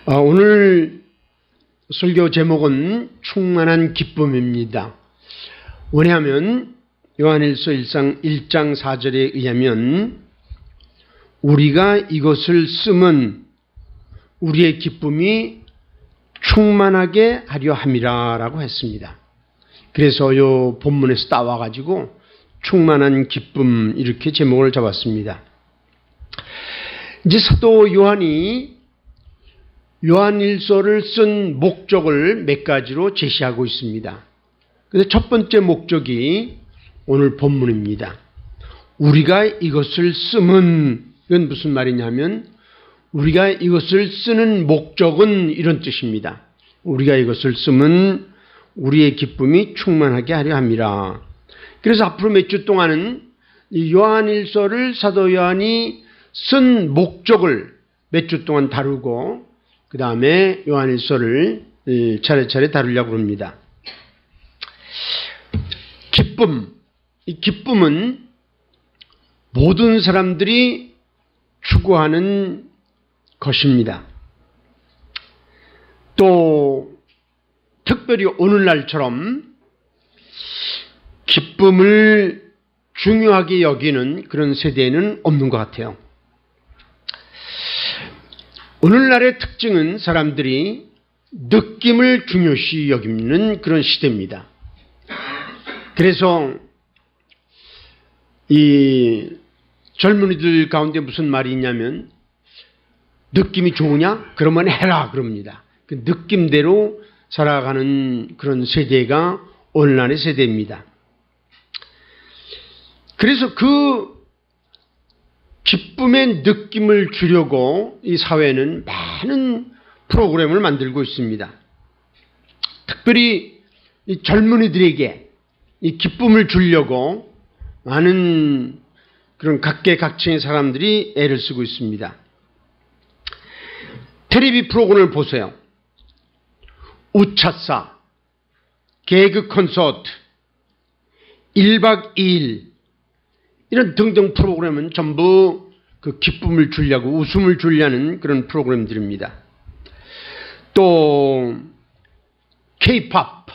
오늘 설교 제목은 충만한 기쁨입니다. 왜냐하면 요한일서 1장 4절에 의하면 우리가 이것을 쓰면 우리의 기쁨이 충만하게 하려 함이라 라고 했습니다. 그래서 요 본문에서 따와가지고 충만한 기쁨 이렇게 제목을 잡았습니다. 이제 사도 요한이 요한일서를 쓴 목적을 몇 가지로 제시하고 있습니다. 그래서 첫 번째 목적이 오늘 본문입니다. 우리가 이것을 쓰면, 이건 무슨 말이냐면 우리가 이것을 쓰는 목적은 이런 뜻입니다. 우리가 이것을 쓰면 우리의 기쁨이 충만하게 하려 함이라. 그래서 앞으로 몇 주 동안은 이 요한일서를 사도 요한이 쓴 목적을 몇 주 동안 다루고 그 다음에 요한일서를 차례차례 다루려고 합니다. 이 기쁨은 모든 사람들이 추구하는 것입니다. 또 특별히 오늘날처럼 기쁨을 중요하게 여기는 그런 세대는 없는 것 같아요. 오늘날의 특징은 사람들이 느낌을 중요시 여기는 그런 시대입니다. 그래서 이 젊은이들 가운데 무슨 말이 있냐면 느낌이 좋으냐? 그러면 해라 그럽니다. 그 느낌대로 살아가는 그런 세대가 오늘날의 세대입니다. 그래서 그 기쁨의 느낌을 주려고 이 사회는 많은 프로그램을 만들고 있습니다. 특별히 이 젊은이들에게 이 기쁨을 주려고 많은 그런 각계각층의 사람들이 애를 쓰고 있습니다. 텔레비 프로그램을 보세요. 우차싸, 개그 콘서트, 1박 2일 이런 등등 프로그램은 전부 그 기쁨을 주려고 웃음을 주려는 그런 프로그램들입니다. 또 K-팝,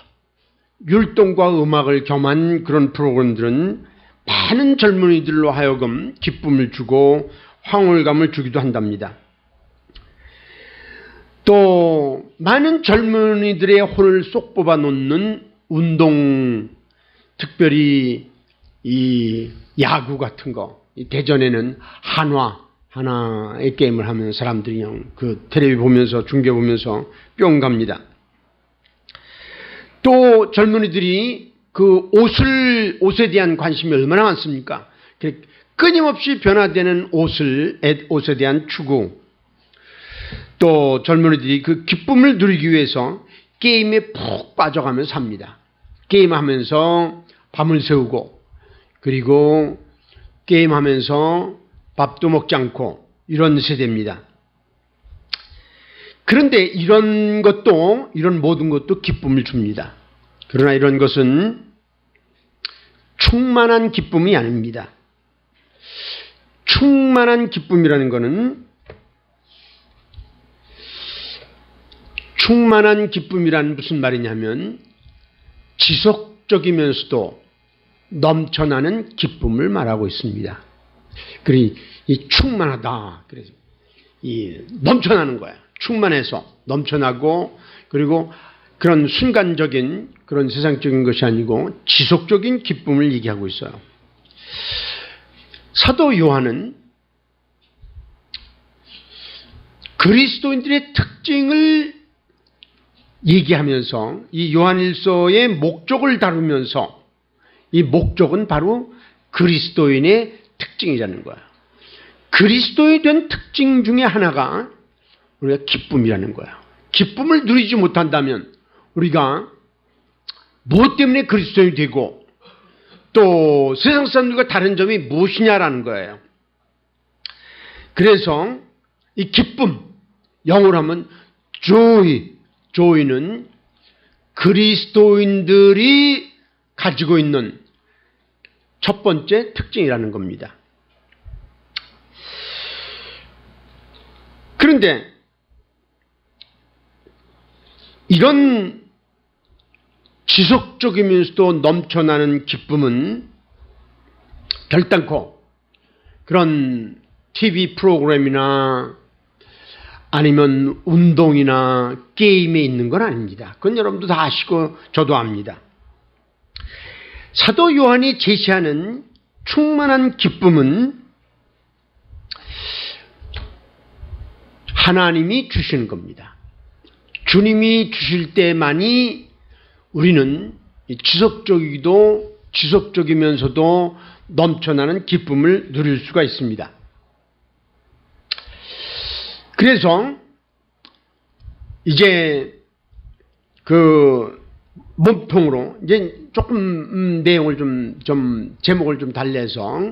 율동과 음악을 겸한 그런 프로그램들은 많은 젊은이들로 하여금 기쁨을 주고 황홀감을 주기도 한답니다. 또 많은 젊은이들의 혼을 쏙 뽑아 놓는 운동, 특별히 이 야구 같은 거, 대전에는 한화의 게임을 하면 사람들이 그냥 그 텔레비 보면서 중계 보면서 뿅 갑니다. 또 젊은이들이 그 옷에 대한 관심이 얼마나 많습니까? 끊임없이 변화되는 옷에 대한 추구. 또 젊은이들이 그 기쁨을 누리기 위해서 게임에 푹 빠져가면서 삽니다. 게임하면서 밤을 새우고 그리고 게임하면서 밥도 먹지 않고 이런 세대입니다. 그런데 이런 모든 것도 기쁨을 줍니다. 그러나 이런 것은 충만한 기쁨이 아닙니다. 충만한 기쁨이라는 것은 충만한 기쁨이란 무슨 말이냐면 지속적이면서도 넘쳐나는 기쁨을 말하고 있습니다. 그러니 이 충만하다. 그래서 이 넘쳐나는 거야. 충만해서 넘쳐나고 그리고 그런 순간적인 그런 세상적인 것이 아니고 지속적인 기쁨을 얘기하고 있어요. 사도 요한은 그리스도인들의 특징을 얘기하면서 이 요한일서의 목적을 다루면서 이 목적은 바로 그리스도인의 특징이라는 거예요. 그리스도에 대한 특징 중에 하나가 우리가 기쁨이라는 거예요. 기쁨을 누리지 못한다면 우리가 무엇 때문에 그리스도인이 되고 또 세상 사람들과 다른 점이 무엇이냐라는 거예요. 그래서 이 기쁨, 영어로 하면 joy는 그리스도인들이 가지고 있는 첫 번째 특징이라는 겁니다. 그런데 이런 지속적이면서도 넘쳐나는 기쁨은 결단코 그런 TV 프로그램이나 아니면 운동이나 게임에 있는 건 아닙니다. 그건 여러분도 다 아시고 저도 압니다. 사도 요한이 제시하는 충만한 기쁨은 하나님이 주시는 겁니다. 주님이 주실 때만이 우리는 지속적이면서도 넘쳐나는 기쁨을 누릴 수가 있습니다. 그래서 이제 그 몸통으로 이제 조금 내용을 좀 제목을 좀 달래서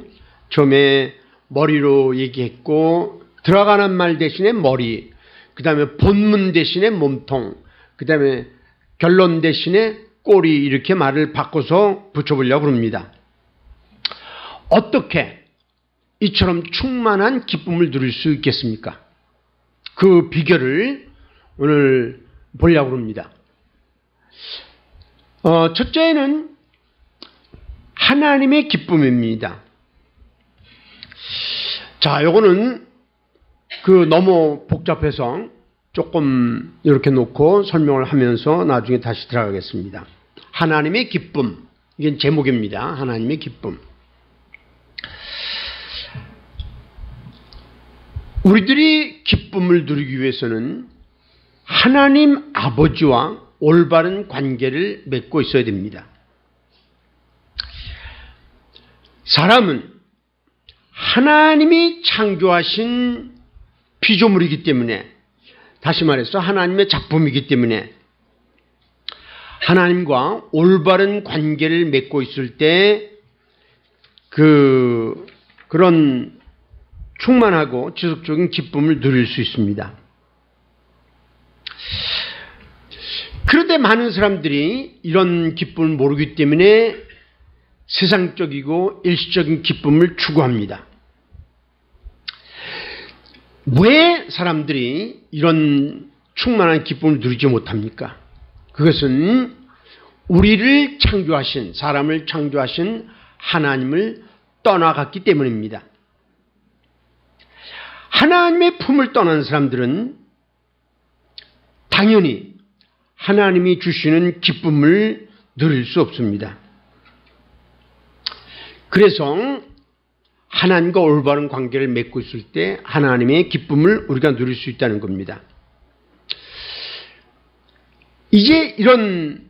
처음에 머리로 얘기했고 들어가는 말 대신에 머리, 그 다음에 본문 대신에 몸통, 그 다음에 결론 대신에 꼬리 이렇게 말을 바꿔서 붙여보려고 합니다. 어떻게 이처럼 충만한 기쁨을 누릴 수 있겠습니까? 그 비결을 오늘 보려고 합니다. 첫째는 하나님의 기쁨입니다. 자, 요거는 너무 복잡해서 조금 이렇게 놓고 설명을 하면서 나중에 다시 들어가겠습니다. 하나님의 기쁨. 이게 제목입니다. 하나님의 기쁨. 우리들이 기쁨을 누리기 위해서는 하나님 아버지와 올바른 관계를 맺고 있어야 됩니다. 사람은 하나님이 창조하신 피조물이기 때문에, 다시 말해서 하나님의 작품이기 때문에 하나님과 올바른 관계를 맺고 있을 때 그런 충만하고 지속적인 기쁨을 누릴 수 있습니다. 그런데 많은 사람들이 이런 기쁨을 모르기 때문에 세상적이고 일시적인 기쁨을 추구합니다. 왜 사람들이 이런 충만한 기쁨을 누리지 못합니까? 그것은 우리를 창조하신, 사람을 창조하신 하나님을 떠나갔기 때문입니다. 하나님의 품을 떠난 사람들은 당연히 하나님이 주시는 기쁨을 누릴 수 없습니다. 그래서 하나님과 올바른 관계를 맺고 있을 때 하나님의 기쁨을 우리가 누릴 수 있다는 겁니다. 이제 이런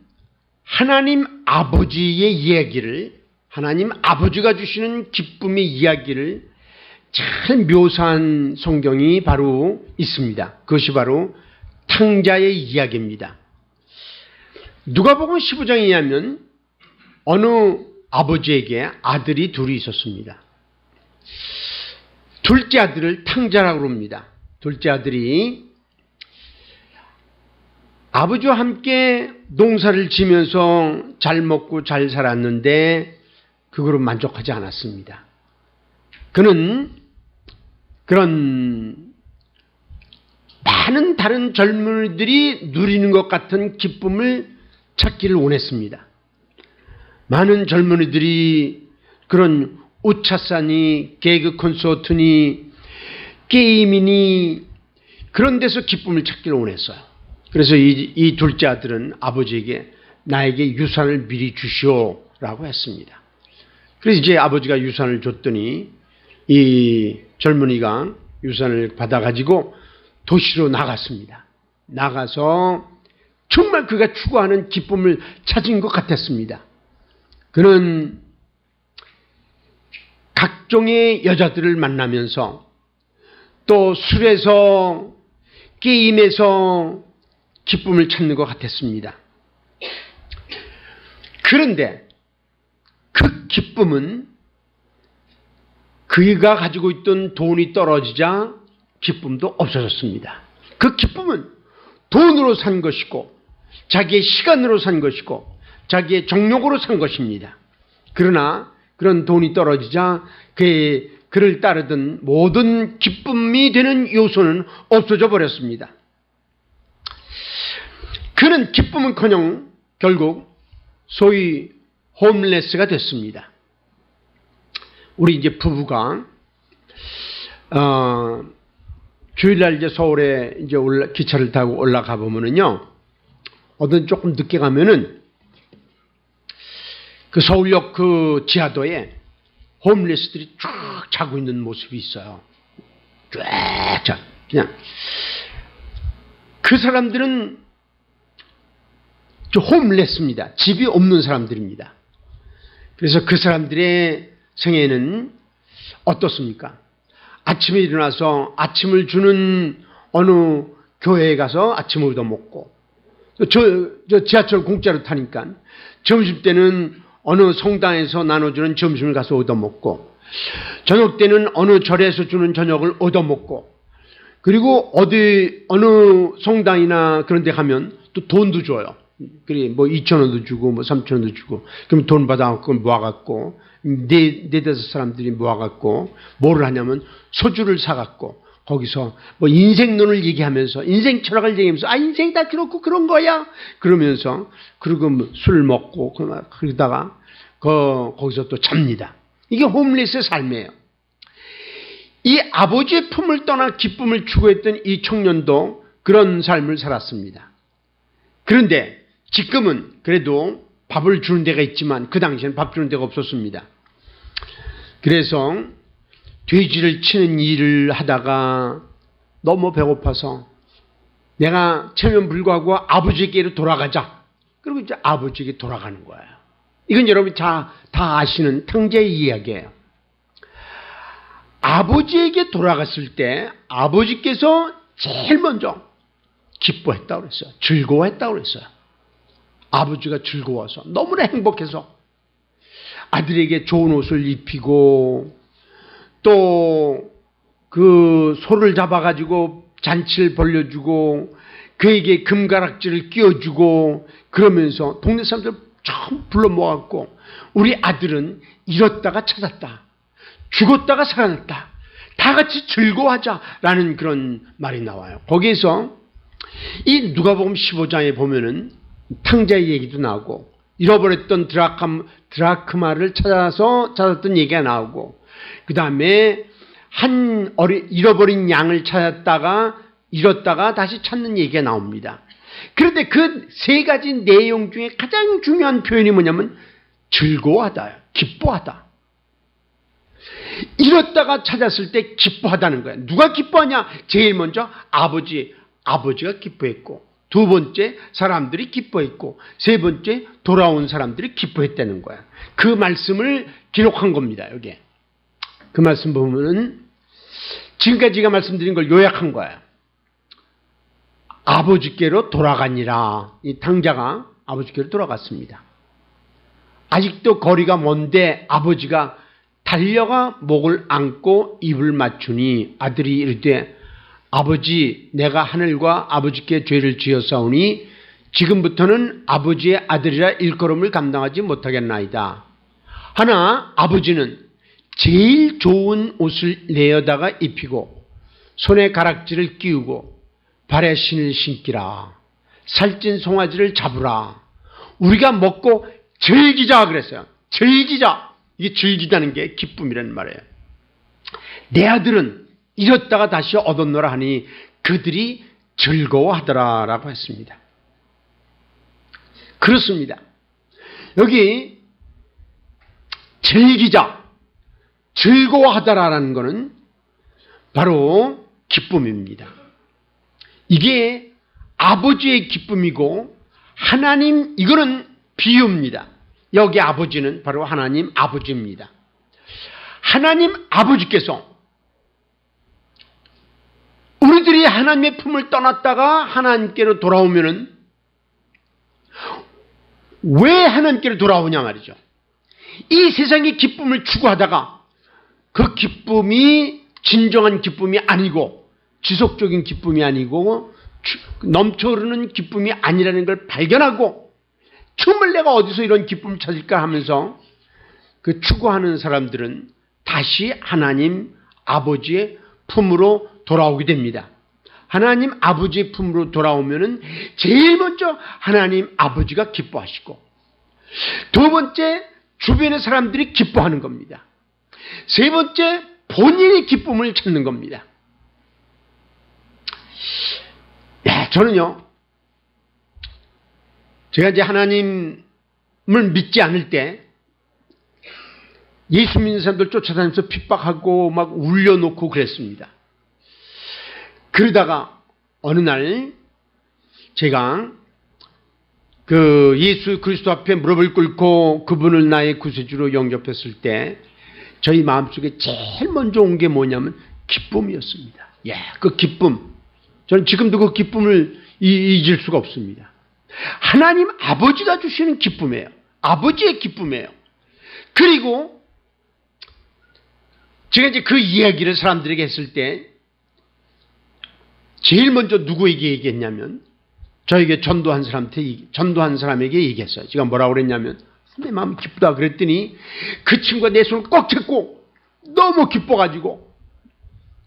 하나님 아버지의 이야기를, 하나님 아버지가 주시는 기쁨의 이야기를 잘 묘사한 성경이 바로 있습니다. 그것이 바로 탕자의 이야기입니다. 누가복음 15장에 의하면 어느 아버지에게 아들이 둘이 있었습니다. 둘째 아들을 탕자라고 합니다. 둘째 아들이 아버지와 함께 농사를 지면서 잘 먹고 잘 살았는데 그거로 만족하지 않았습니다. 그는 그런 많은 다른 젊은이들이 누리는 것 같은 기쁨을 찾기를 원했습니다. 많은 젊은이들이 그런 우차사니 개그 콘서트니 게임이니 그런 데서 기쁨을 찾기를 원했어요. 그래서 이 둘째 아들은 아버지에게 나에게 유산을 미리 주시오라고 했습니다. 그래서 이제 아버지가 유산을 줬더니 이 젊은이가 유산을 받아가지고 도시로 나갔습니다. 나가서 정말 그가 추구하는 기쁨을 찾은 것 같았습니다. 그는 각종의 여자들을 만나면서 또 술에서 게임에서 기쁨을 찾는 것 같았습니다. 그런데 그 기쁨은 그가 가지고 있던 돈이 떨어지자 기쁨도 없어졌습니다. 그 기쁨은 돈으로 산 것이고 자기의 시간으로 산 것이고 자기의 정욕으로 산 것입니다. 그러나 그런 돈이 떨어지자 그를 따르던 모든 기쁨이 되는 요소는 없어져 버렸습니다. 그는 기쁨은커녕 결국 소위 홈레스가 됐습니다. 우리 이제 부부가 주일날 이제 서울에 이제 기차를 타고 올라가 보면은요, 어떤 조금 늦게 가면은 그 서울역 그 지하도에 홈레스들이 쫙 자고 있는 모습이 있어요. 쫙 그냥 그 사람들은 홈레스입니다. 집이 없는 사람들입니다. 그래서 그 사람들의 생애는 어떻습니까? 아침에 일어나서 아침을 주는 어느 교회에 가서 아침을 얻어먹고, 저 지하철 공짜로 타니까 점심때는 어느 성당에서 나눠주는 점심을 가서 얻어먹고, 저녁 때는 어느 절에서 주는 저녁을 얻어먹고, 그리고 어느 성당이나 그런 데 가면 또 돈도 줘요. 그래, 뭐 2,000원도 주고, 뭐 3,000원도 주고, 그럼 돈 받아갖고 모아갖고, 네다섯 사람들이 모아갖고, 뭐를 하냐면 소주를 사갖고, 거기서 뭐 인생론을 얘기하면서, 인생 철학을 얘기하면서, 인생 다 그렇고 그런 거야! 그러면서, 그리고 뭐 술 먹고, 그러다가, 거기서 또 잡니다. 이게 홈리스의 삶이에요. 이 아버지의 품을 떠나 기쁨을 추구했던 이 청년도 그런 삶을 살았습니다. 그런데 지금은 그래도 밥을 주는 데가 있지만 그 당시에는 밥 주는 데가 없었습니다. 그래서 돼지를 치는 일을 하다가 너무 배고파서 내가 체면 불구하고 아버지에게로 돌아가자. 그리고 이제 아버지에게 돌아가는 거예요. 이건 여러분이 다 아시는 탕자의 이야기예요. 아버지에게 돌아갔을 때 아버지께서 제일 먼저 기뻐했다고 그랬어요. 즐거워했다고 그랬어요. 아버지가 즐거워서 너무나 행복해서 아들에게 좋은 옷을 입히고 또 그 소를 잡아가지고 잔치를 벌려주고 그에게 금가락지를 끼워주고 그러면서 동네 사람들 처음 불러 모았고 우리 아들은 잃었다가 찾았다. 죽었다가 살아났다. 다 같이 즐거워하자라는 그런 말이 나와요. 거기에서 이 누가복음 15장에 보면은 탕자의 얘기도 나오고 잃어버렸던 드라크마를 찾았던 얘기가 나오고 그 다음에 잃어버린 양을 찾았다가 잃었다가 다시 찾는 얘기가 나옵니다. 그런데 그 세 가지 내용 중에 가장 중요한 표현이 뭐냐면 즐거워하다, 기뻐하다. 잃었다가 찾았을 때 기뻐하다는 거예요. 누가 기뻐하냐? 제일 먼저 아버지가 기뻐했고 두 번째 사람들이 기뻐했고 세 번째 돌아온 사람들이 기뻐했다는 거야. 그 말씀을 기록한 겁니다. 여기에. 그 말씀 보면은 지금까지 제가 말씀드린 걸 요약한 거예요. 아버지께로 돌아가니라. 이 탕자가 아버지께로 돌아갔습니다. 아직도 거리가 먼데 아버지가 달려가 목을 안고 입을 맞추니 아들이 이르되 아버지 내가 하늘과 아버지께 죄를 지었사오니 지금부터는 아버지의 아들이라 일컬음을 감당하지 못하겠나이다. 하나 아버지는 제일 좋은 옷을 내어다가 입히고 손에 가락지를 끼우고 발에 신을 신기라. 살찐 송아지를 잡으라. 우리가 먹고 즐기자 그랬어요. 즐기자. 이게 즐기다는 게 기쁨이라는 말이에요. 내 아들은 잃었다가 다시 얻었노라 하니 그들이 즐거워하더라라고 했습니다. 그렇습니다. 여기 즐기자, 즐거워하더라라는 것은 바로 기쁨입니다. 이게 아버지의 기쁨이고 하나님, 이거는 비유입니다. 여기 아버지는 바로 하나님 아버지입니다. 하나님 아버지께서 우리들이 하나님의 품을 떠났다가 하나님께로 돌아오면은 왜 하나님께로 돌아오냐 말이죠. 이 세상의 기쁨을 추구하다가 그 기쁨이 진정한 기쁨이 아니고 지속적인 기쁨이 아니고 넘쳐흐르는 기쁨이 아니라는 걸 발견하고 정말 내가 어디서 이런 기쁨을 찾을까 하면서 그 추구하는 사람들은 다시 하나님 아버지의 품으로 돌아오게 됩니다. 하나님 아버지의 품으로 돌아오면은 제일 먼저 하나님 아버지가 기뻐하시고, 두 번째 주변의 사람들이 기뻐하는 겁니다. 세 번째 본인의 기쁨을 찾는 겁니다. 저는요, 제가 이제 하나님을 믿지 않을 때 예수 믿는 사람들 쫓아다니면서 핍박하고 막 울려놓고 그랬습니다. 그러다가 어느 날 제가 그 예수 그리스도 앞에 무릎을 꿇고 그분을 나의 구세주로 영접했을 때 저희 마음속에 제일 먼저 온 게 뭐냐면 기쁨이었습니다. 그 기쁨. 저는 지금도 그 기쁨을 잊을 수가 없습니다. 하나님 아버지가 주시는 기쁨이에요. 아버지의 기쁨이에요. 그리고 제가 이제 그 이야기를 사람들에게 했을 때 제일 먼저 누구에게 얘기했냐면 저에게 전도한 사람에게 얘기했어요. 제가 뭐라고 그랬냐면 내 마음이 기쁘다 그랬더니 그 친구가 내 손을 꽉 잡고 너무 기뻐가지고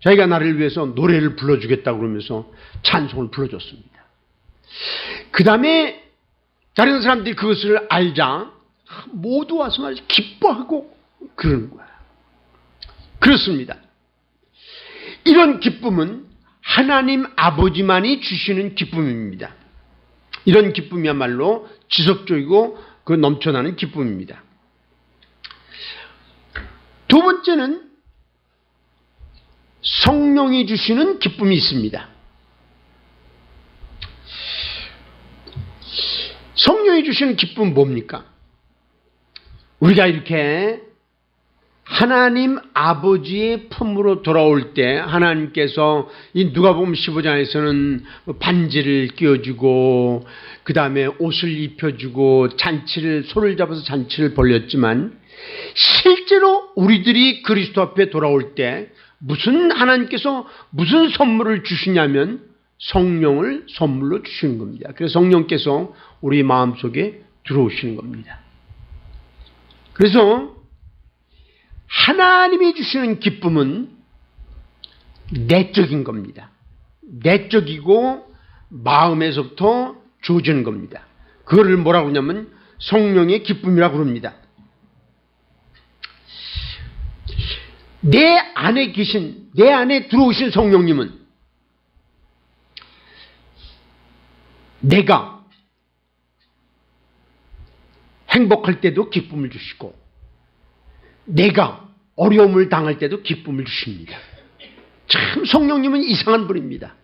자기가 나를 위해서 노래를 불러주겠다고 그러면서 찬송을 불러줬습니다. 그 다음에 다른 사람들이 그것을 알자 모두 와서 말이지 기뻐하고 그러는 거야. 그렇습니다. 이런 기쁨은 하나님 아버지만이 주시는 기쁨입니다. 이런 기쁨이야말로 지속적이고 그 넘쳐나는 기쁨입니다. 두 번째는 성령이 주시는 기쁨이 있습니다. 성령이 주시는 기쁨은 뭡니까? 우리가 이렇게 하나님 아버지의 품으로 돌아올 때 하나님께서 이 누가복음 15장에서는 반지를 끼워주고 그 다음에 옷을 입혀주고 손을 잡아서 잔치를 벌였지만 실제로 우리들이 그리스도 앞에 돌아올 때 하나님께서 무슨 선물을 주시냐면 성령을 선물로 주시는 겁니다. 그래서 성령께서 우리 마음속에 들어오시는 겁니다. 그래서 하나님이 주시는 기쁨은 내적인 겁니다. 내적이고 마음에서부터 주어지는 겁니다. 그거를 뭐라고 하냐면 성령의 기쁨이라고 합니다. 내 안에 들어오신 성령님은 내가 행복할 때도 기쁨을 주시고 내가 어려움을 당할 때도 기쁨을 주십니다. 참 성령님은 이상한 분입니다.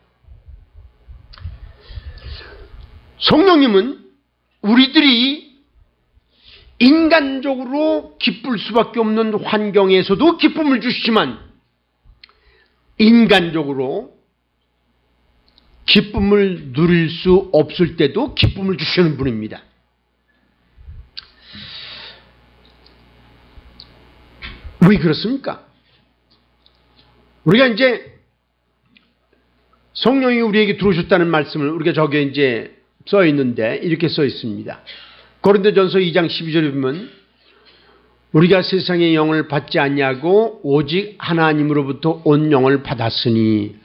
성령님은 우리들이 인간적으로 기쁠 수밖에 없는 환경에서도 기쁨을 주시지만 인간적으로 기쁨을 누릴 수 없을 때도 기쁨을 주시는 분입니다. 왜 그렇습니까? 우리가 이제 성령이 우리에게 들어오셨다는 말씀을 우리가 저기에 이제 써 있는데 이렇게 써 있습니다. 고린도전서 2장 12절에 보면 우리가 세상의 영을 받지 않냐고 오직 하나님으로부터 온 영을 받았으니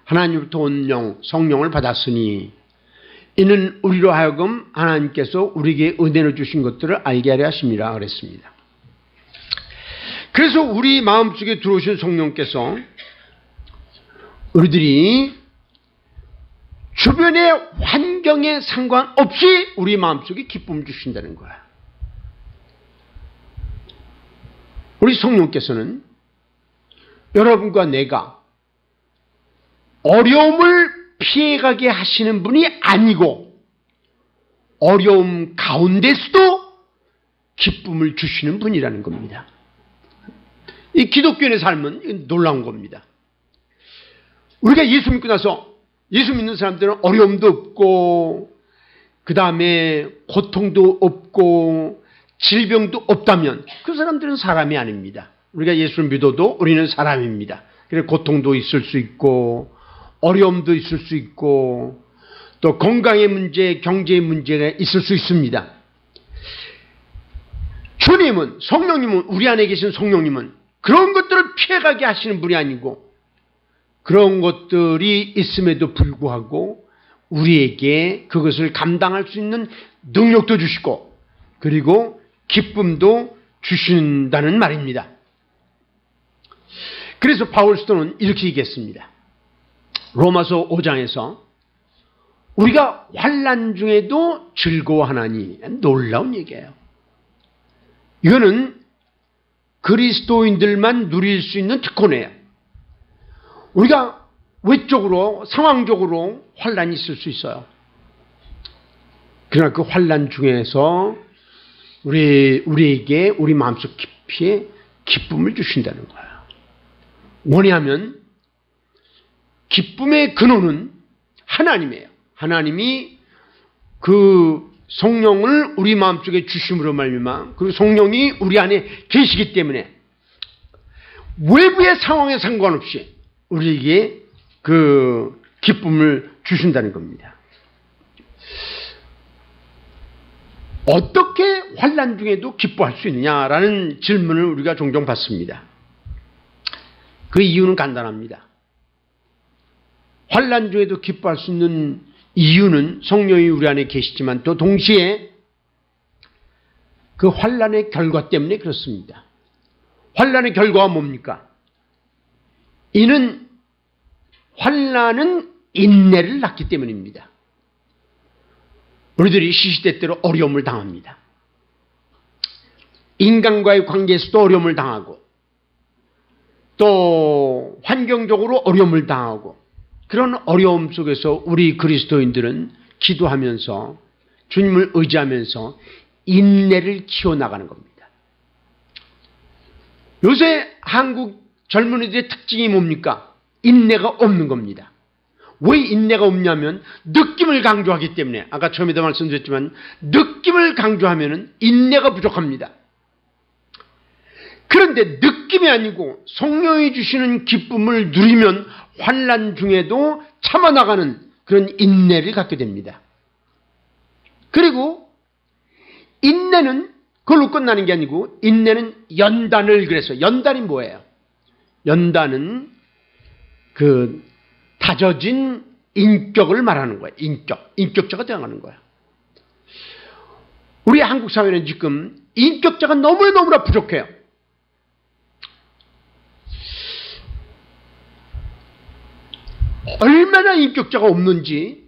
하나님으로부터 온 영, 성령을 받았으니 이는 우리로 하여금 하나님께서 우리에게 은혜로 주신 것들을 알게 하려 하심이라 그랬습니다. 그래서 우리 마음속에 들어오신 성령께서 우리들이 주변의 환경에 상관없이 우리 마음속에 기쁨을 주신다는 거야. 우리 성령께서는 여러분과 내가 어려움을 피해가게 하시는 분이 아니고 어려움 가운데서도 기쁨을 주시는 분이라는 겁니다. 이 기독교인의 삶은 놀라운 겁니다. 우리가 예수 믿고 나서 예수 믿는 사람들은 어려움도 없고 그 다음에 고통도 없고 질병도 없다면 그 사람들은 사람이 아닙니다. 우리가 예수를 믿어도 우리는 사람입니다. 그래서 고통도 있을 수 있고 어려움도 있을 수 있고 또 건강의 문제, 경제의 문제가 있을 수 있습니다. 주님은, 성령님은, 우리 안에 계신 성령님은 그런 것들을 피해가게 하시는 분이 아니고 그런 것들이 있음에도 불구하고 우리에게 그것을 감당할 수 있는 능력도 주시고 그리고 기쁨도 주신다는 말입니다. 그래서 바울 사도는 이렇게 얘기했습니다. 로마서 5장에서 우리가 환난 중에도 즐거워하나니, 놀라운 얘기예요. 이거는 그리스도인들만 누릴 수 있는 특권이에요. 우리가 외적으로 상황적으로 환난이 있을 수 있어요. 그러나 그 환난 중에서 우리에게 우리 마음속 깊이에 기쁨을 주신다는 거예요. 뭐냐면 기쁨의 근원은 하나님이에요. 하나님이 그 성령을 우리 마음속에 주심으로 말미암아 그리고 성령이 우리 안에 계시기 때문에 외부의 상황에 상관없이 우리에게 그 기쁨을 주신다는 겁니다. 어떻게 환난 중에도 기뻐할 수 있느냐라는 질문을 우리가 종종 받습니다. 그 이유는 간단합니다. 환난 중에도 기뻐할 수 있는 이유는 성령이 우리 안에 계시지만 또 동시에 그 환난의 결과 때문에 그렇습니다. 환난의 결과가 뭡니까? 이는 환난은 인내를 낳기 때문입니다. 우리들이 시시때때로 어려움을 당합니다. 인간과의 관계에서도 어려움을 당하고 또 환경적으로 어려움을 당하고 그런 어려움 속에서 우리 그리스도인들은 기도하면서 주님을 의지하면서 인내를 키워나가는 겁니다. 요새 한국 젊은이들의 특징이 뭡니까? 인내가 없는 겁니다. 왜 인내가 없냐면 느낌을 강조하기 때문에 아까 처음에도 말씀드렸지만 느낌을 강조하면 인내가 부족합니다. 그런데 느낌이 아니고 성령이 주시는 기쁨을 누리면 환난 중에도 참아나가는 그런 인내를 갖게 됩니다. 그리고 인내는 그걸로 끝나는 게 아니고 인내는 연단을 그래서 연단이 뭐예요? 연단은 그 다져진 인격을 말하는 거예요. 인격자가 되어가는 거예요. 우리 한국 사회는 지금 인격자가 너무나 부족해요. 얼마나 인격자가 없는지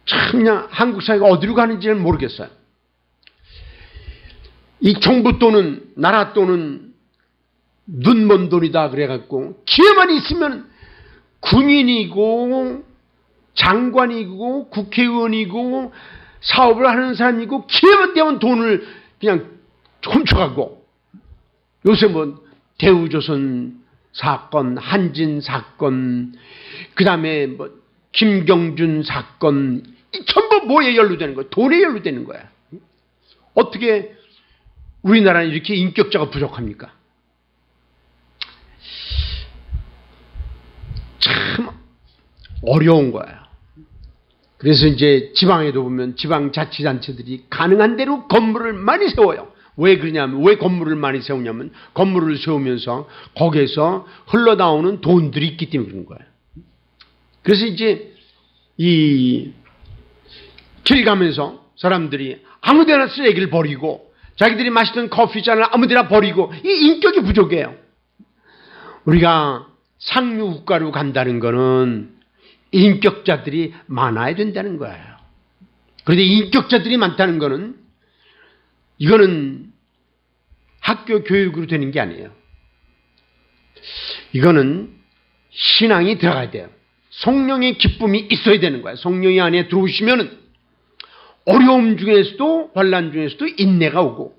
참 그냥 한국 사회가 어디로 가는지는 모르겠어요. 이 정부 또는 나라 또는 눈먼 돈이다 그래갖고 기회만 있으면 군인이고 장관이고 국회의원이고 사업을 하는 사람이고 기회만 되면 돈을 그냥 훔쳐가고 요새 뭐 대우조선 사건, 한진 사건, 그 다음에 뭐 김경준 사건, 전부 뭐에 연루되는 거야? 돈에 연루되는 거야. 어떻게 우리나라는 이렇게 인격자가 부족합니까? 참 어려운 거야. 그래서 이제 지방에도 보면 지방자치단체들이 가능한 대로 건물을 많이 세워요. 왜 그러냐면, 왜 건물을 많이 세우냐면, 건물을 세우면서 거기에서 흘러나오는 돈들이 있기 때문에 그런 거예요. 그래서 이제 길 가면서 사람들이 아무데나 쓰레기를 버리고, 자기들이 마시던 커피잔을 아무데나 버리고, 이 인격이 부족해요. 우리가 상류국가로 간다는 거는 인격자들이 많아야 된다는 거예요. 그런데 인격자들이 많다는 거는 이거는 학교 교육으로 되는 게 아니에요. 이거는 신앙이 들어가야 돼요. 성령의 기쁨이 있어야 되는 거예요. 성령이 안에 들어오시면은 어려움 중에서도 환난 중에서도 인내가 오고,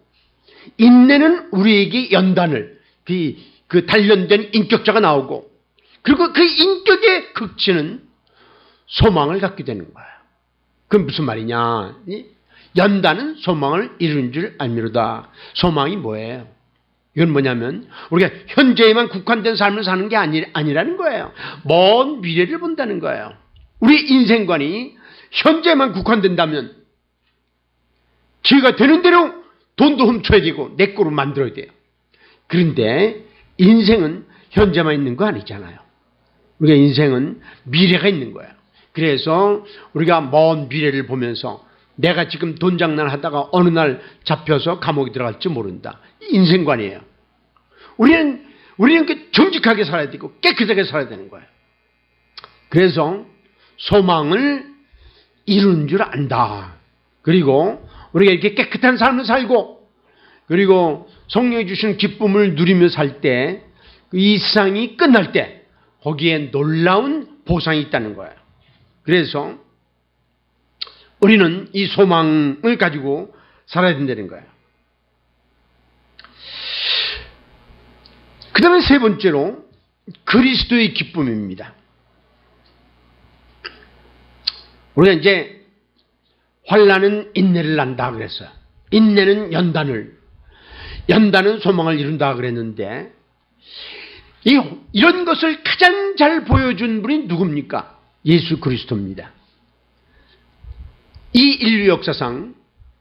인내는 우리에게 연단을 그 단련된 인격자가 나오고, 그리고 그 인격의 극치는 소망을 갖게 되는 거예요. 그건 무슨 말이냐? 연단은 소망을 이루는 줄 알미로다. 소망이 뭐예요? 이건 뭐냐면 우리가 현재에만 국한된 삶을 사는 게 아니라는 거예요. 먼 미래를 본다는 거예요. 우리 인생관이 현재에만 국한된다면 지가 되는 대로 돈도 훔쳐야 되고 내 거로 만들어야 돼요. 그런데 인생은 현재만 있는 거 아니잖아요. 우리가 인생은 미래가 있는 거예요. 그래서 우리가 먼 미래를 보면서 내가 지금 돈 장난하다가 어느 날 잡혀서 감옥에 들어갈지 모른다. 인생관이에요. 우리는 정직하게 살아야 되고 깨끗하게 살아야 되는 거예요. 그래서 소망을 이루는 줄 안다. 그리고 우리가 이렇게 깨끗한 삶을 살고 그리고 성령이 주시는 기쁨을 누리며 살 때 이 세상이 끝날 때 거기에 놀라운 보상이 있다는 거예요. 그래서 우리는 이 소망을 가지고 살아야 된다는 거예요. 그 다음에 세 번째로 그리스도의 기쁨입니다. 우리가 이제 환난은 인내를 낳는다 그랬어요. 인내는 연단은 소망을 이룬다 그랬는데 이런 것을 가장 잘 보여준 분이 누굽니까? 예수 그리스도입니다. 이 인류 역사상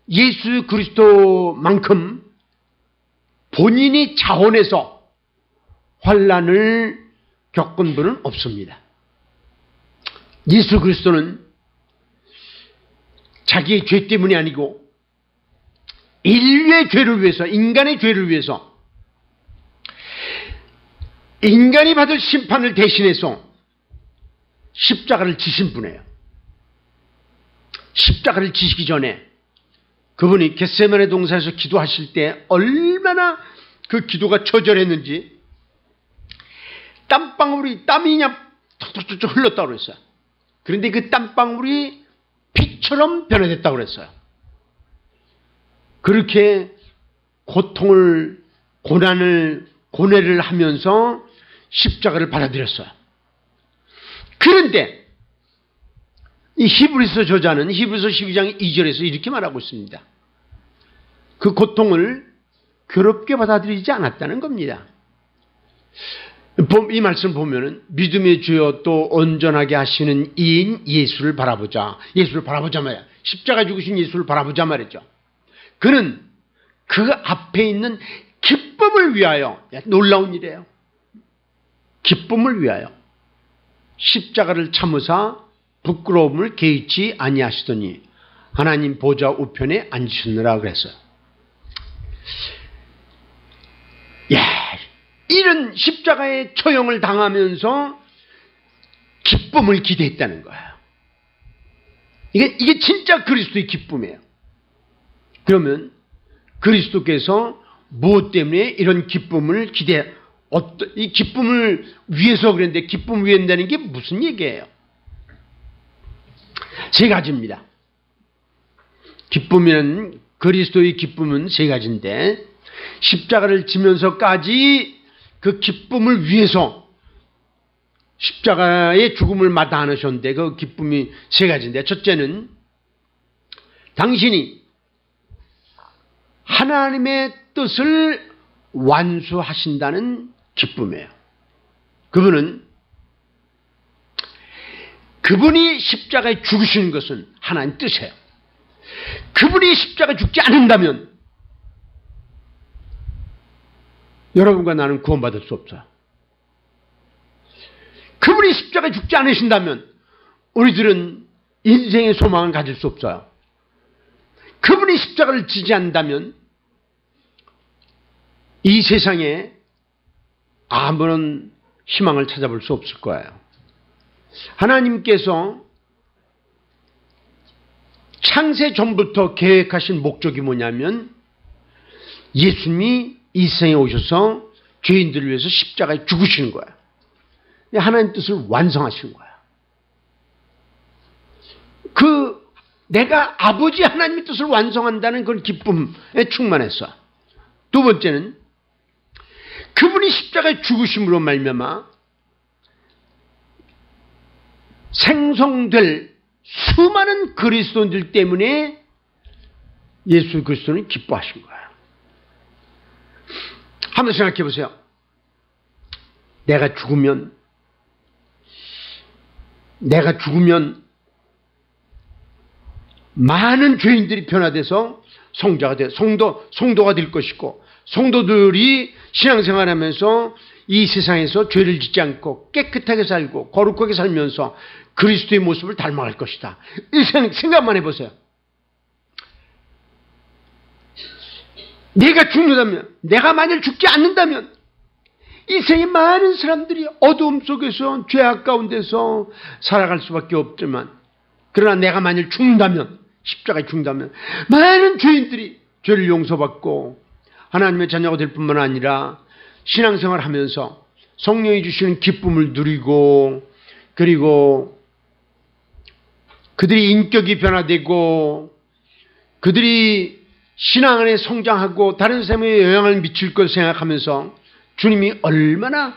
예수 그리스도만큼 본인이 자원해서 환난을 겪은 분은 없습니다. 예수 그리스도는 자기의 죄 때문이 아니고 인류의 죄를 위해서, 인간의 죄를 위해서 인간이 받을 심판을 대신해서 십자가를 지신 분이에요. 십자가를 지시기 전에 그분이 겟세마네 동산에서 기도하실 때 얼마나 그 기도가 처절했는지 땀방울이 땀이 그냥 툭툭툭 흘렀다고 그랬어요. 그런데 그 땀방울이 피처럼 변화됐다고 그랬어요. 그렇게 고통을 고뇌를 하면서 십자가를 받아들였어요. 그런데 이 히브리서 저자는 히브리서 12장 2절에서 이렇게 말하고 있습니다. 그 고통을 괴롭게 받아들이지 않았다는 겁니다. 이 말씀 보면은 믿음의 주여 또 온전하게 하시는 이인 예수를 바라보자. 예수를 바라보자 말이야. 십자가 죽으신 예수를 바라보자 말이죠. 그는 그 앞에 있는 기쁨을 위하여, 놀라운 일이에요. 기쁨을 위하여 십자가를 참으사 부끄러움을 개의치 아니하시더니 하나님 보좌 우편에 앉으셨느라 그랬어요. 이런 십자가의 처형을 당하면서 기쁨을 기대했다는 거예요. 이게 진짜 그리스도의 기쁨이에요. 그러면 그리스도께서 무엇 때문에 이런 기쁨을 이 기쁨을 위해서 그랬는데 기쁨을 위해 한다는 게 무슨 얘기예요? 세 가지입니다. 기쁨이란 그리스도의 기쁨은 세 가지인데 십자가를 지면서까지 그 기쁨을 위해서 십자가의 죽음을 마다하셨는데 그 기쁨이 세 가지인데 첫째는 당신이 하나님의 뜻을 완수하신다는 기쁨이에요. 그분이 십자가에 죽으시는 것은 하나님 뜻이에요. 그분이 십자가에 죽지 않는다면 여러분과 나는 구원받을 수 없어요. 그분이 십자가에 죽지 않으신다면 우리들은 인생의 소망을 가질 수 없어요. 그분이 십자가를 지지 않는다면 이 세상에 아무런 희망을 찾아볼 수 없을 거예요. 하나님께서 창세 전부터 계획하신 목적이 뭐냐면 예수님이 이 세상에 오셔서 죄인들을 위해서 십자가에 죽으시는 거예요. 하나님 뜻을 완성하시는 거예요. 내가 아버지 하나님의 뜻을 완성한다는 그런 기쁨에 충만했어. 두 번째는 그분이 십자가에 죽으심으로 말미암아 생성될 수많은 그리스도인들 때문에 예수 그리스도는 기뻐하신 거예요. 한번 생각해 보세요. 내가 죽으면 많은 죄인들이 변화돼서 성도가 될 것이고 성도들이 신앙생활하면서 이 세상에서 죄를 짓지 않고 깨끗하게 살고 거룩하게 살면서 그리스도의 모습을 닮아갈 것이다. 이 생각만 해보세요. 내가 죽는다면, 내가 만일 죽지 않는다면 이 세상에 많은 사람들이 어두움 속에서 죄악 가운데서 살아갈 수밖에 없지만, 그러나 내가 만일 죽는다면, 십자가에 죽는다면 많은 죄인들이 죄를 용서받고 하나님의 자녀가 될 뿐만 아니라 신앙생활을 하면서 성령이 주시는 기쁨을 누리고, 그리고 그들이 인격이 변화되고 그들이 신앙 안에 성장하고 다른 사람에 영향을 미칠 걸 생각하면서 주님이 얼마나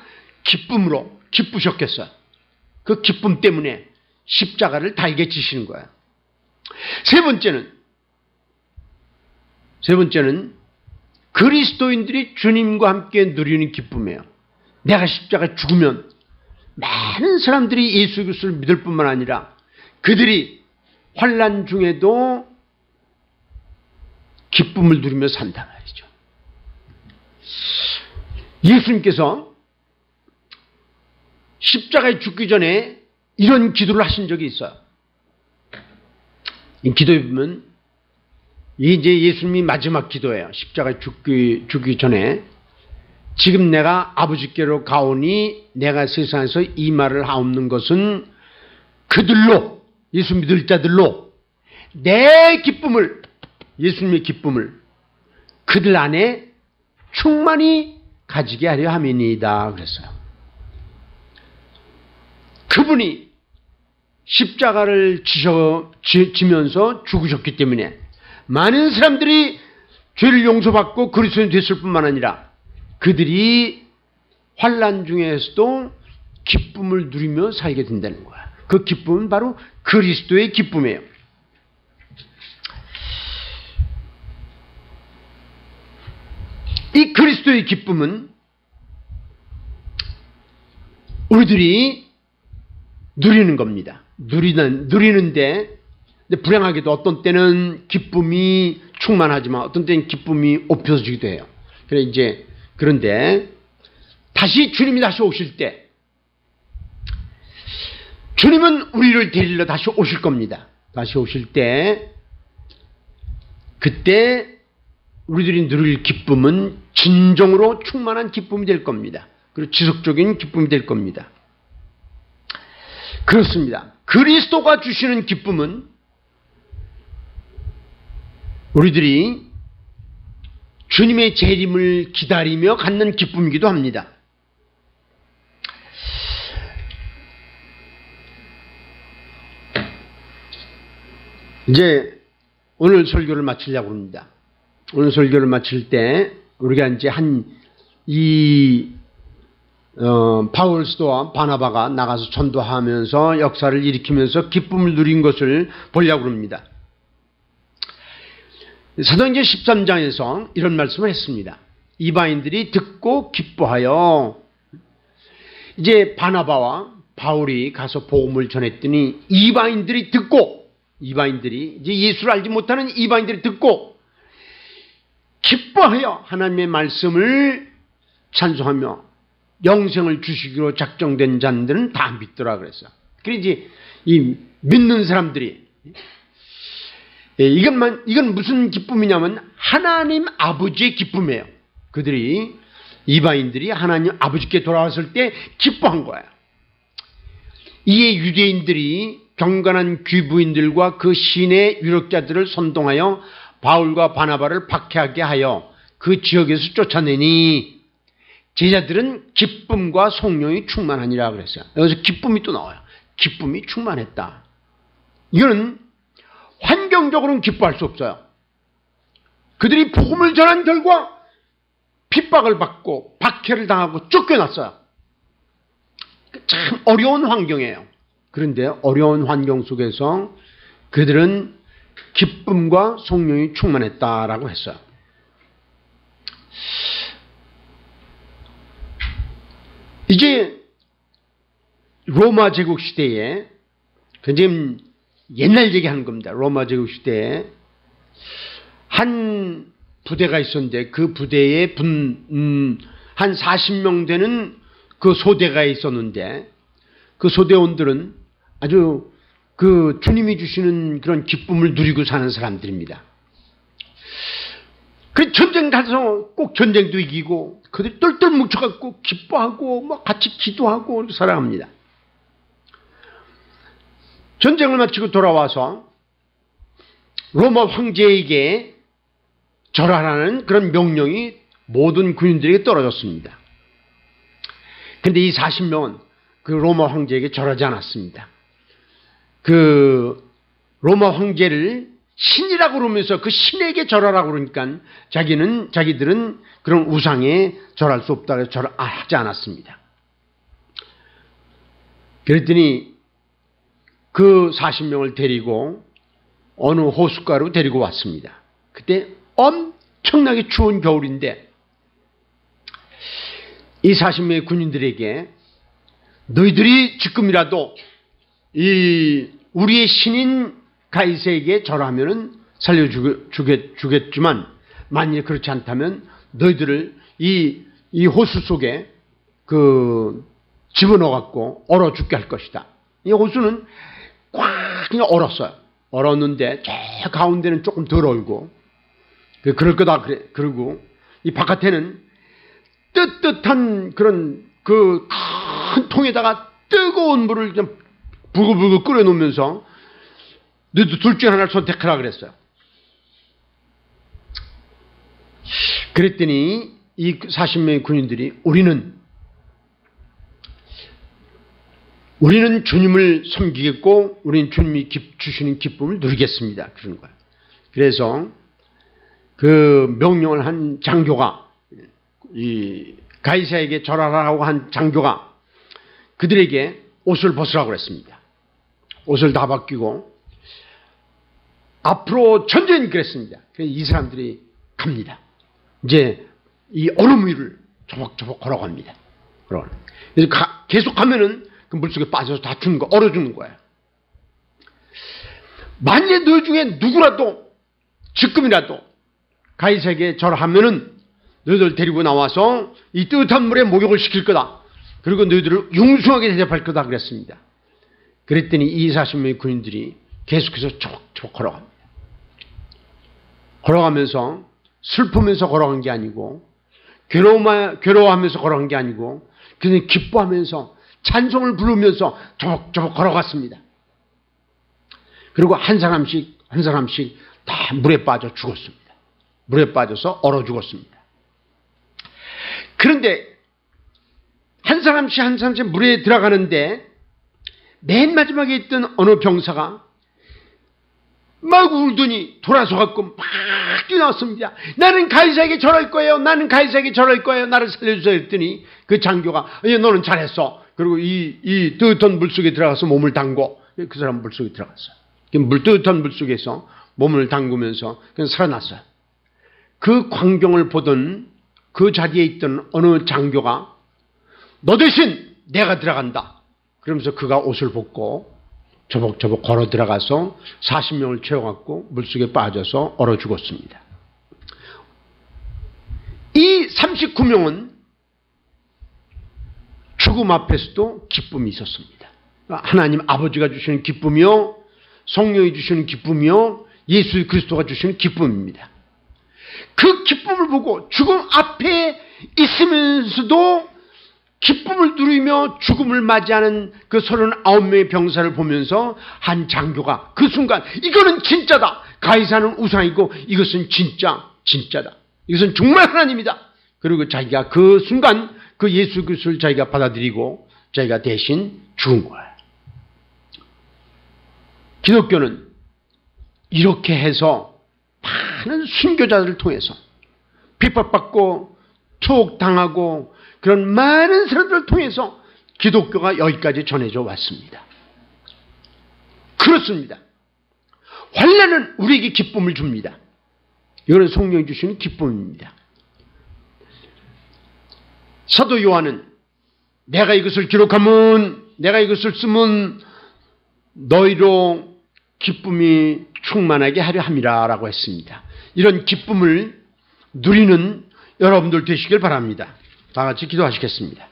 기쁘셨겠어요. 그 기쁨 때문에 십자가를 달게 지시는 거예요. 세 번째는 그리스도인들이 주님과 함께 누리는 기쁨이에요. 내가 십자가에 죽으면 많은 사람들이 예수 그리스도를 믿을 뿐만 아니라 그들이 환난 중에도 기쁨을 누리며 산단 말이죠. 예수님께서 십자가에 죽기 전에 이런 기도를 하신 적이 있어요. 이 기도에 보면 이제 예수님이 마지막 기도예요. 십자가에 죽기 전에 지금 내가 아버지께로 가오니 내가 세상에서 이 말을 하옵는 것은 그들로, 예수 믿을 자들로 내 기쁨을, 예수님의 기쁨을 그들 안에 충만히 가지게 하려 함이니이다 그랬어요. 그분이 십자가를 지면서 죽으셨기 때문에 많은 사람들이 죄를 용서받고 그리스도인이 됐을 뿐만 아니라 그들이 환난 중에서도 기쁨을 누리며 살게 된다는 거야. 그 기쁨은 바로 그리스도의 기쁨이에요. 이 그리스도의 기쁨은 우리들이 누리는 겁니다. 누리는데 불행하게도 어떤 때는 기쁨이 충만하지만 어떤 때는 기쁨이 엎혀지기도 해요. 그런데 주님이 다시 오실 때, 주님은 우리를 데리러 다시 오실 겁니다. 다시 오실 때, 그때 우리들이 누릴 기쁨은 진정으로 충만한 기쁨이 될 겁니다. 그리고 지속적인 기쁨이 될 겁니다. 그렇습니다. 그리스도가 주시는 기쁨은 우리들이 주님의 재림을 기다리며 갖는 기쁨이기도 합니다. 이제 오늘 설교를 마치려고 합니다. 오늘 설교를 마칠 때 우리가 이제 바울 스도와 바나바가 나가서 전도하면서 역사를 일으키면서 기쁨을 누린 것을 보려고 합니다. 사도행전 13장에서 이런 말씀을 했습니다. 이방인들이 듣고 기뻐하여, 이제 바나바와 바울이 가서 복음을 전했더니 이방인들이 이제 예수를 알지 못하는 이방인들이 듣고 기뻐하여 하나님의 말씀을 찬송하며 영생을 주시기로 작정된 자들은 다 믿더라 그랬어요. 그래서 이제 이 믿는 사람들이, 이건 무슨 기쁨이냐면 하나님 아버지의 기쁨이에요. 이방인들이 하나님 아버지께 돌아왔을 때 기뻐한 거예요. 이에 유대인들이 경건한 귀부인들과 그 신의 유력자들을 선동하여 바울과 바나바를 박해하게 하여 그 지역에서 쫓아내니 제자들은 기쁨과 성령이 충만하니라 그랬어요. 여기서 기쁨이 또 나와요. 기쁨이 충만했다. 이거는 환경적으로는 기뻐할 수 없어요. 그들이 복음을 전한 결과 핍박을 받고 박해를 당하고 쫓겨났어요. 참 어려운 환경이에요. 그런데 어려운 환경 속에서 그들은 기쁨과 성령이 충만했다라고 했어요. 이제 로마 제국 시대에, 지금 옛날 얘기하는 겁니다. 로마 제국 시대에 한 부대가 있었는데 그 부대에 한 40명 되는 그 소대가 있었는데 그 소대원들은 아주 그 주님이 주시는 그런 기쁨을 누리고 사는 사람들입니다. 그 전쟁 가서 꼭 전쟁도 이기고 그들이 똘똘 뭉쳐갖고 기뻐하고 막 같이 기도하고 살아갑니다. 전쟁을 마치고 돌아와서 로마 황제에게 절하라는 그런 명령이 모든 군인들에게 떨어졌습니다. 그런데 이 40명은 그 로마 황제에게 절하지 않았습니다. 그 로마 황제를 신이라고 그러면서 그 신에게 절하라고 그러니까 자기들은 그런 우상에 절할 수 없다고 해서 절하지 않았습니다. 그랬더니 그 40명을 데리고 어느 호숫가로 데리고 왔습니다. 그때 엄청나게 추운 겨울인데 이 40명의 군인들에게 너희들이 지금이라도 우리의 신인 가이사에게 절하면은 살려주겠지만 만일 그렇지 않다면 너희들을 이 호수 속에 집어넣어 갖고 얼어 죽게 할 것이다. 이 호수는 꽉 그냥 얼었어요. 얼었는데 저 가운데는 조금 덜 얼고 그럴 거다 그래. 그리고 이 바깥에는 뜨뜻한 그런 그 큰 통에다가 뜨거운 물을 좀 부글부글 끓여 놓으면서 너희들 둘 중에 하나를 선택하라 그랬어요. 그랬더니 이 40명의 군인들이 우리는 주님을 섬기겠고 우리는 주님이 주시는 기쁨을 누리겠습니다. 그런 거예요. 그래서 그 명령을 한 장교가 이 가이사에게 절하라고 한 장교가 그들에게 옷을 벗으라고 그랬습니다. 옷을 다 벗기고 앞으로 전전히 그랬습니다. 그래서 이 사람들이 갑니다. 이제 이 얼음 위를 조목조목 걸어갑니다. 그래서 계속 가면은 그 물속에 빠져서 다 죽는 거, 얼어 죽는 거예요. 만약에 너희 중에 누구라도 지금이라도 가이사에게 절하면은 너희들 데리고 나와서 이 뜨뜻한 물에 목욕을 시킬 거다. 그리고 너희들을 융숭하게 대접할 거다 그랬습니다. 그랬더니 이 40명의 군인들이 계속해서 조목조목 걸어갑니다. 걸어가면서 슬프면서 걸어간 게 아니고 괴로워하면서 걸어간 게 아니고 그냥 기뻐하면서 찬송을 부르면서 조목조목 걸어갔습니다. 그리고 한 사람씩 다 물에 빠져 죽었습니다. 물에 빠져서 얼어 죽었습니다. 그런데 한 사람씩 물에 들어가는데 맨 마지막에 있던 어느 병사가 막 울더니 돌아서 갖고 막 뛰어나왔습니다. 나는 가이사에게 절할 거예요. 나는 가이사에게 절할 거예요. 나를 살려주세요 했더니 그 장교가 너는 잘했어. 그리고 이 뜨뜻한 물속에 들어가서 몸을 담고 그 사람 물속에 들어갔어요. 뜨뜻한 물속에서 몸을 담그면서 그냥 살아났어요. 그 광경을 보던 그 자리에 있던 어느 장교가 너 대신 내가 들어간다. 그러면서 그가 옷을 벗고 조목조목 걸어 들어가서 40명을 채워갖고 물속에 빠져서 얼어 죽었습니다. 이 39명은 죽음 앞에서도 기쁨이 있었습니다. 하나님 아버지가 주시는 기쁨이요, 성령이 주시는 기쁨이요, 예수 그리스도가 주시는 기쁨입니다. 그 기쁨을 보고 죽음 앞에 있으면서도 기쁨을 누리며 죽음을 맞이하는 그 39명의 병사를 보면서 한 장교가 그 순간 이거는 진짜다. 가이사는 우상이고 이것은 진짜다. 이것은 정말 하나님이다. 그리고 자기가 그 순간 그 예수 그리스도를 자기가 받아들이고 자기가 대신 죽은 거예요. 기독교는 이렇게 해서 많은 순교자들을 통해서 핍박받고 투옥당하고 그런 많은 사람들을 통해서 기독교가 여기까지 전해져 왔습니다. 그렇습니다. 환난은 우리에게 기쁨을 줍니다. 이거는 성령이 주시는 기쁨입니다. 사도 요한은 내가 이것을 기록하면, 내가 이것을 쓰면 너희로 기쁨이 충만하게 하려 함이라 라고 했습니다. 이런 기쁨을 누리는 여러분들 되시길 바랍니다. 다 같이 기도하시겠습니다.